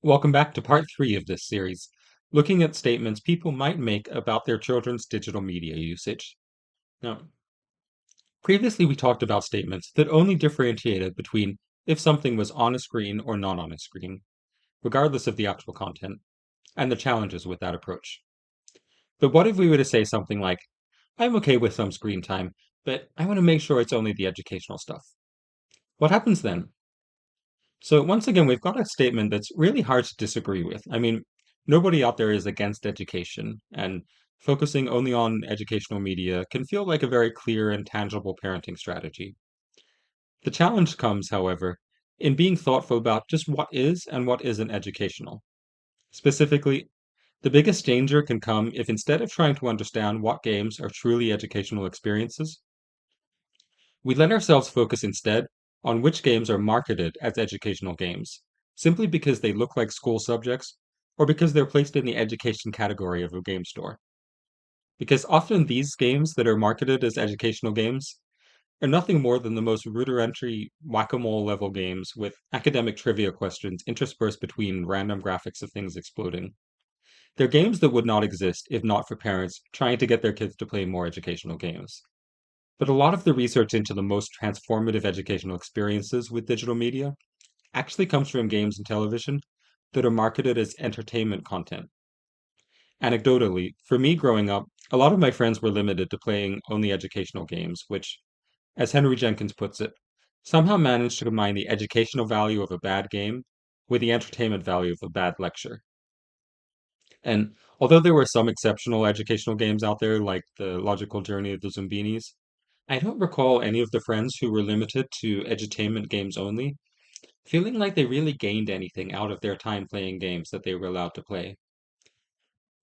Welcome back to part 3 of this series, looking at statements people might make about their children's digital media usage. Now, previously we talked about statements that only differentiated between if something was on a screen or not on a screen, regardless of the actual content, and the challenges with that approach. But what if we were to say something like, I'm okay with some screen time, but I want to make sure it's only the educational stuff? What happens then? So once again, we've got a statement that's really hard to disagree with. I mean, nobody out there is against education, and focusing only on educational media can feel like a very clear and tangible parenting strategy. The challenge comes, however, in being thoughtful about just what is and what isn't educational. Specifically, the biggest danger can come if instead of trying to understand what games are truly educational experiences, we let ourselves focus instead on which games are marketed as educational games, simply because they look like school subjects or because they're placed in the education category of a game store. Because often these games that are marketed as educational games are nothing more than the most rudimentary whack-a-mole level games with academic trivia questions interspersed between random graphics of things exploding. They're games that would not exist if not for parents trying to get their kids to play more educational games. But a lot of the research into the most transformative educational experiences with digital media actually comes from games and television that are marketed as entertainment content. Anecdotally, for me growing up, a lot of my friends were limited to playing only educational games, which, as Henry Jenkins puts it, somehow managed to combine the educational value of a bad game with the entertainment value of a bad lecture. And although there were some exceptional educational games out there, like The Logical Journey of the Zumbinis, I don't recall any of the friends who were limited to edutainment games only feeling like they really gained anything out of their time playing games that they were allowed to play.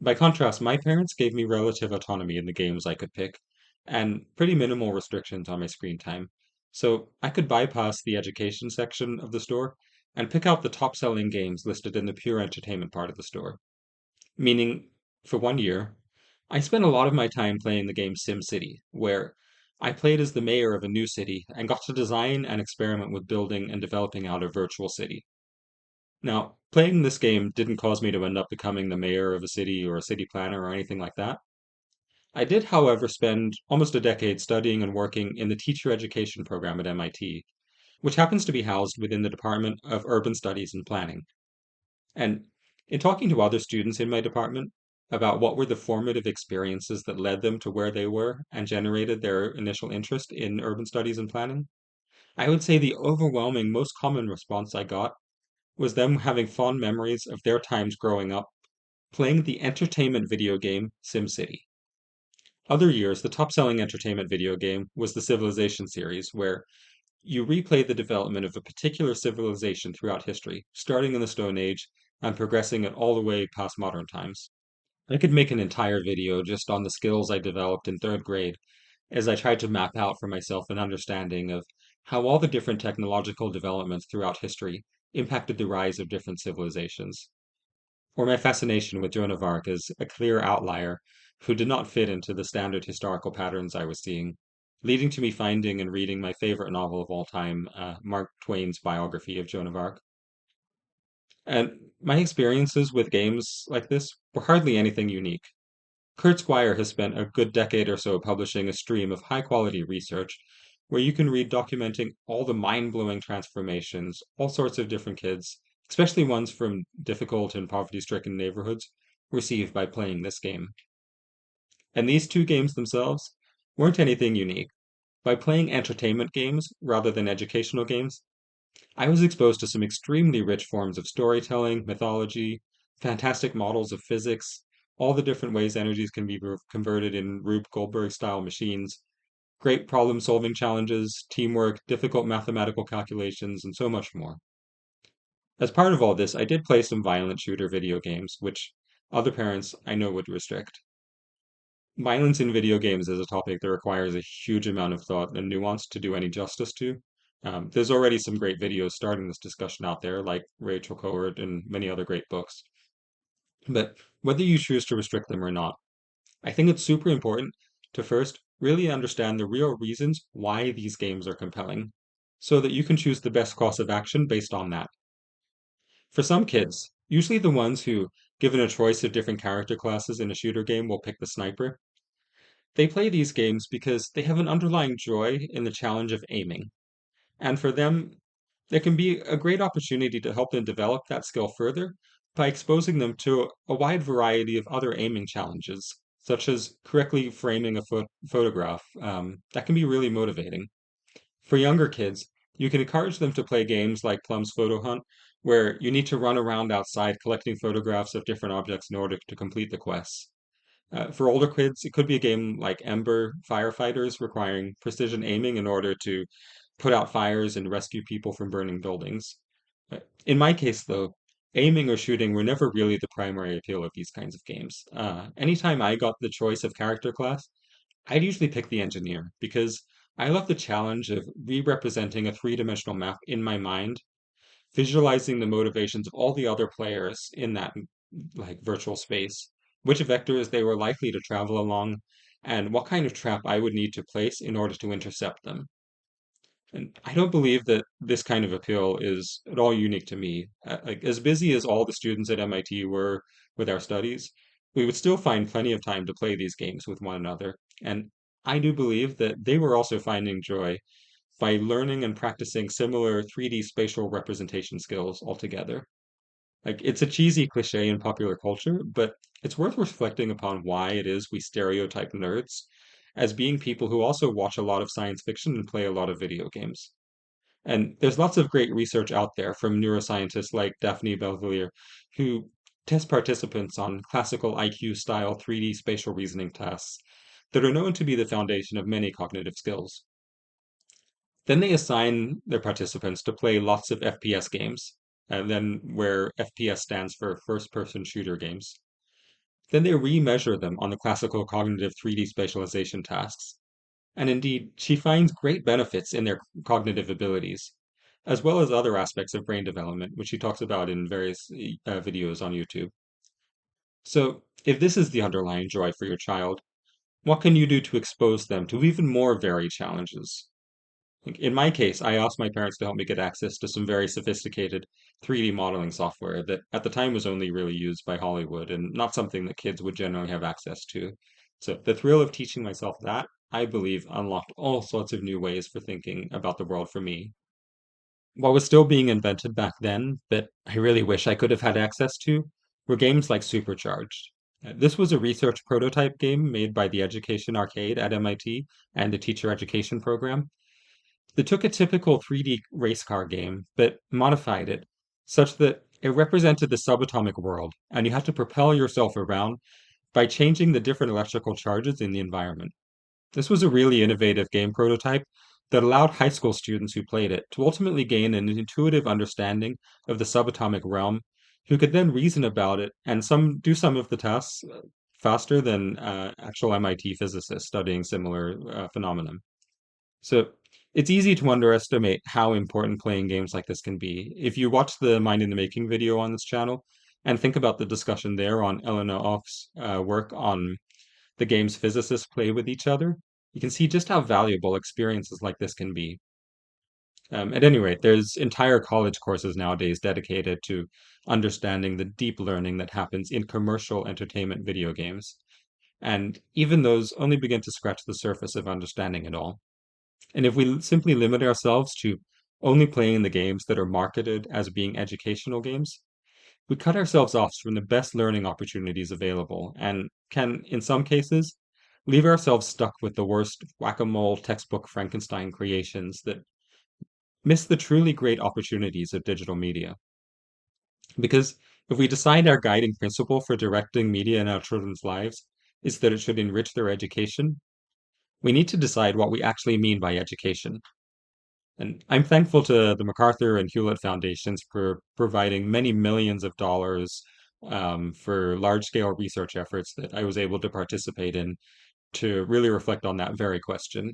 By contrast, my parents gave me relative autonomy in the games I could pick, and pretty minimal restrictions on my screen time. So I could bypass the education section of the store and pick out the top selling games listed in the pure entertainment part of the store. Meaning, for 1 year, I spent a lot of my time playing the game SimCity, where I played as the mayor of a new city and got to design and experiment with building and developing out a virtual city. Now, playing this game didn't cause me to end up becoming the mayor of a city or a city planner or anything like that. I did, however, spend almost a decade studying and working in the teacher education program at MIT, which happens to be housed within the Department of Urban Studies and Planning. And in talking to other students in my department about what were the formative experiences that led them to where they were and generated their initial interest in urban studies and planning, I would say the overwhelming, most common response I got was them having fond memories of their times growing up playing the entertainment video game SimCity. Other years, the top selling entertainment video game was the Civilization series, where you replay the development of a particular civilization throughout history, starting in the Stone Age and progressing it all the way past modern times. I could make an entire video just on the skills I developed in third grade as I tried to map out for myself an understanding of how all the different technological developments throughout history impacted the rise of different civilizations. Or my fascination with Joan of Arc as a clear outlier who did not fit into the standard historical patterns I was seeing, leading to me finding and reading my favorite novel of all time, Mark Twain's biography of Joan of Arc. And my experiences with games like this were hardly anything unique. Kurt Squire has spent a good decade or so publishing a stream of high quality research where you can read documenting all the mind blowing transformations all sorts of different kids, especially ones from difficult and poverty stricken neighborhoods, receive by playing this game. And these two games themselves weren't anything unique. By playing entertainment games rather than educational games, I was exposed to some extremely rich forms of storytelling, mythology, fantastic models of physics, all the different ways energies can be converted in Rube Goldberg style machines, great problem solving challenges, teamwork, difficult mathematical calculations, and so much more. As part of all this, I did play some violent shooter video games, which other parents I know would restrict. Violence in video games is a topic that requires a huge amount of thought and nuance to do any justice to. There's already some great videos starting this discussion out there, like Rachel Coward and many other great books. But whether you choose to restrict them or not, I think it's super important to first really understand the real reasons why these games are compelling, so that you can choose the best course of action based on that. For some kids, Usually the ones who, given a choice of different character classes in a shooter game, will pick the sniper. They play these games because they have an underlying joy in the challenge of aiming. And for them, it can be a great opportunity to help them develop that skill further by exposing them to a wide variety of other aiming challenges, such as correctly framing a photograph. That can be really motivating. For younger kids, you can encourage them to play games like Plum's Photo Hunt, where you need to run around outside collecting photographs of different objects in order to complete the quests. For older kids, it could be a game like Ember Firefighters, requiring precision aiming in order to put out fires and rescue people from burning buildings. In my case, though, aiming or shooting were never really the primary appeal of these kinds of games. Anytime I got the choice of character class, I'd usually pick the engineer because I love the challenge of re-representing a three-dimensional map in my mind, visualizing the motivations of all the other players in that like virtual space, which vectors they were likely to travel along, and what kind of trap I would need to place in order to intercept them. And I don't believe that this kind of appeal is at all unique to me. Like as busy as all the students at MIT were with our studies, we would still find plenty of time to play these games with one another. And I do believe that they were also finding joy by learning and practicing similar 3D spatial representation skills altogether. Like it's a cheesy cliche in popular culture, but it's worth reflecting upon why it is we stereotype nerds as being people who also watch a lot of science fiction and play a lot of video games. And there's lots of great research out there from neuroscientists like Daphne Belvillier who test participants on classical IQ style 3D spatial reasoning tests that are known to be the foundation of many cognitive skills. Then they assign their participants to play lots of FPS games, and then where FPS stands for first person shooter games. Then they remeasure them on the classical cognitive 3D spatialization tasks. And indeed, she finds great benefits in their cognitive abilities, as well as other aspects of brain development, which she talks about in various videos on YouTube. So, if this is the underlying joy for your child, what can you do to expose them to even more varied challenges? Like, in my case, I asked my parents to help me get access to some very sophisticated 3D modeling software that at the time was only really used by Hollywood and not something that kids would generally have access to. So the thrill of teaching myself that, I believe, unlocked all sorts of new ways for thinking about the world for me. What was still being invented back then, but I really wish I could have had access to, were games like Supercharged. This was a research prototype game made by the Education Arcade at MIT and the Teacher Education Program. They took a typical 3D race car game, but modified it such that it represented the subatomic world, and you had to propel yourself around by changing the different electrical charges in the environment. This was a really innovative game prototype that allowed high school students who played it to ultimately gain an intuitive understanding of the subatomic realm, who could then reason about it and do some of the tasks faster than actual MIT physicists studying similar phenomenon. So it's easy to underestimate how important playing games like this can be. If you watch the Mind in the Making video on this channel and think about the discussion there on Eleanor Och's work on the games physicists play with each other, you can see just how valuable experiences like this can be. At any rate, there's entire college courses nowadays dedicated to understanding the deep learning that happens in commercial entertainment video games. And even those only begin to scratch the surface of understanding it all. And if we simply limit ourselves to only playing the games that are marketed as being educational games, we cut ourselves off from the best learning opportunities available and can, in some cases, leave ourselves stuck with the worst whack-a-mole textbook Frankenstein creations that miss the truly great opportunities of digital media. Because if we decide our guiding principle for directing media in our children's lives is that it should enrich their education, we need to decide what we actually mean by education. And I'm thankful to the MacArthur and Hewlett Foundations for providing many millions of dollars for large-scale research efforts that I was able to participate in to really reflect on that very question.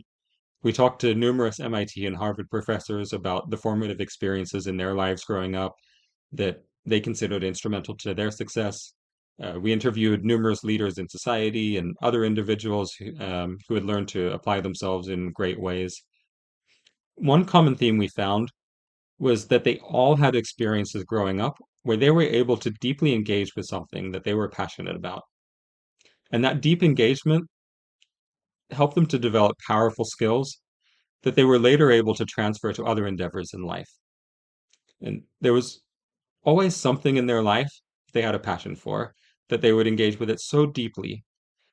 We talked to numerous MIT and Harvard professors about the formative experiences in their lives growing up that they considered instrumental to their success. We interviewed numerous leaders in society and other individuals who had learned to apply themselves in great ways. One common theme we found was that they all had experiences growing up where they were able to deeply engage with something that they were passionate about. And that deep engagement helped them to develop powerful skills that they were later able to transfer to other endeavors in life. And there was always something in their life they had a passion for, that they would engage with it so deeply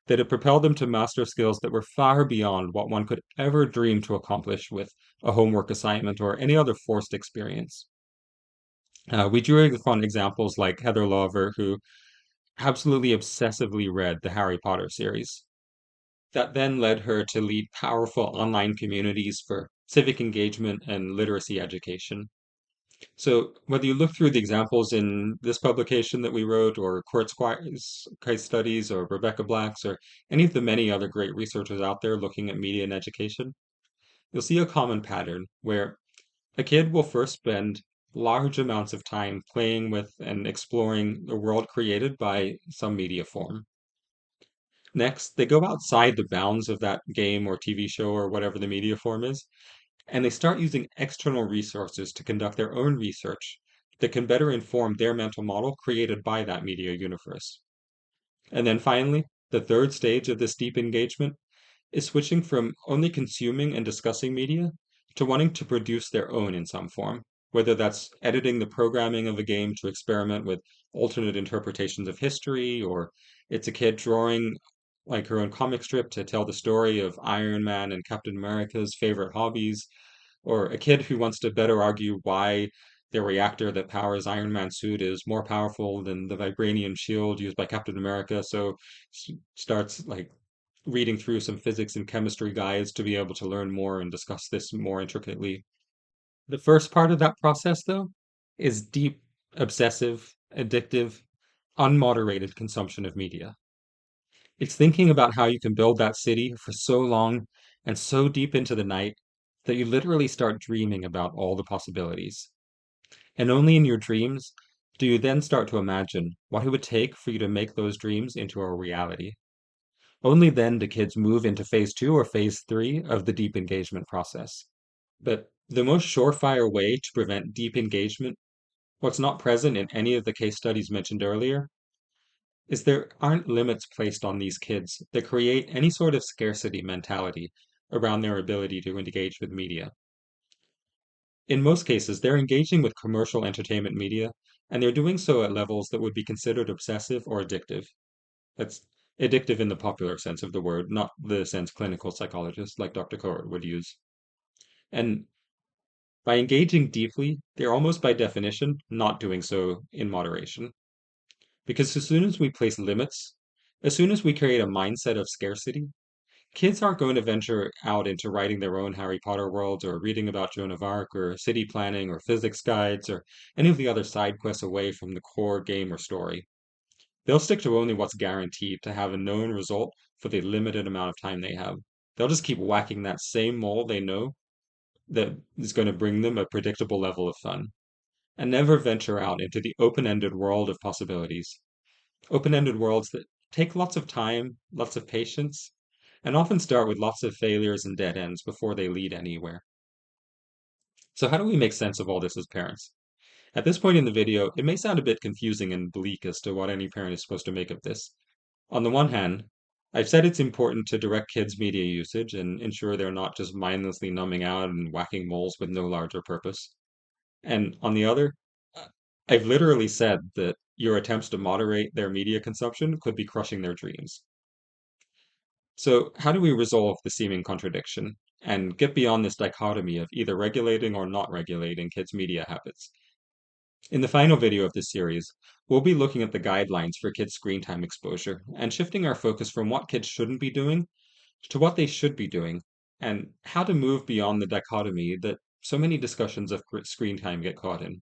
that it propelled them to master skills that were far beyond what one could ever dream to accomplish with a homework assignment or any other forced experience. We drew upon examples like Heather Lover, who absolutely obsessively read the Harry Potter series. That then led her to lead powerful online communities for civic engagement and literacy education. So, whether you look through the examples in this publication that we wrote, or Kurt Squire's case studies, or Rebecca Black's, or any of the many other great researchers out there looking at media and education, you'll see a common pattern where a kid will first spend large amounts of time playing with and exploring the world created by some media form. Next, they go outside the bounds of that game or TV show or whatever the media form is, and they start using external resources to conduct their own research that can better inform their mental model created by that media universe. And then finally, the third stage of this deep engagement is switching from only consuming and discussing media to wanting to produce their own in some form, whether that's editing the programming of a game to experiment with alternate interpretations of history, or it's a kid drawing like her own comic strip to tell the story of Iron Man and Captain America's favorite hobbies, or a kid who wants to better argue why the reactor that powers Iron Man's suit is more powerful than the vibranium shield used by Captain America, so starts like reading through some physics and chemistry guides to be able to learn more and discuss this more intricately. The first part of that process, though, is deep, obsessive, addictive, unmoderated consumption of media. It's thinking about how you can build that city for so long and so deep into the night that you literally start dreaming about all the possibilities. And only in your dreams do you then start to imagine what it would take for you to make those dreams into a reality. Only then do kids move into phase two or phase three of the deep engagement process. But the most surefire way to prevent deep engagement, what's not present in any of the case studies mentioned earlier, is there aren't limits placed on these kids that create any sort of scarcity mentality around their ability to engage with media. In most cases, they're engaging with commercial entertainment media, and they're doing so at levels that would be considered obsessive or addictive. That's addictive in the popular sense of the word, not the sense clinical psychologists like Dr. Coher would use. And by engaging deeply, they're almost by definition not doing so in moderation. Because as soon as we place limits, as soon as we create a mindset of scarcity, kids aren't going to venture out into writing their own Harry Potter worlds or reading about Joan of Arc or city planning or physics guides or any of the other side quests away from the core game or story. They'll stick to only what's guaranteed to have a known result for the limited amount of time they have. They'll just keep whacking that same mole they know that is going to bring them a predictable level of fun, and never venture out into the open-ended world of possibilities. Open-ended worlds that take lots of time, lots of patience, and often start with lots of failures and dead ends before they lead anywhere. So how do we make sense of all this as parents? At this point in the video, it may sound a bit confusing and bleak as to what any parent is supposed to make of this. On the one hand, I've said it's important to direct kids' media usage and ensure they're not just mindlessly numbing out and whacking moles with no larger purpose. And on the other, uh, I've literally said that your attempts to moderate their media consumption could be crushing their dreams. So, how do we resolve the seeming contradiction and get beyond this dichotomy of either regulating or not regulating kids' media habits? In the final video of this series, we'll be looking at the guidelines for kids' screen time exposure and shifting our focus from what kids shouldn't be doing to what they should be doing and how to move beyond the dichotomy that so many discussions of screen time get caught in.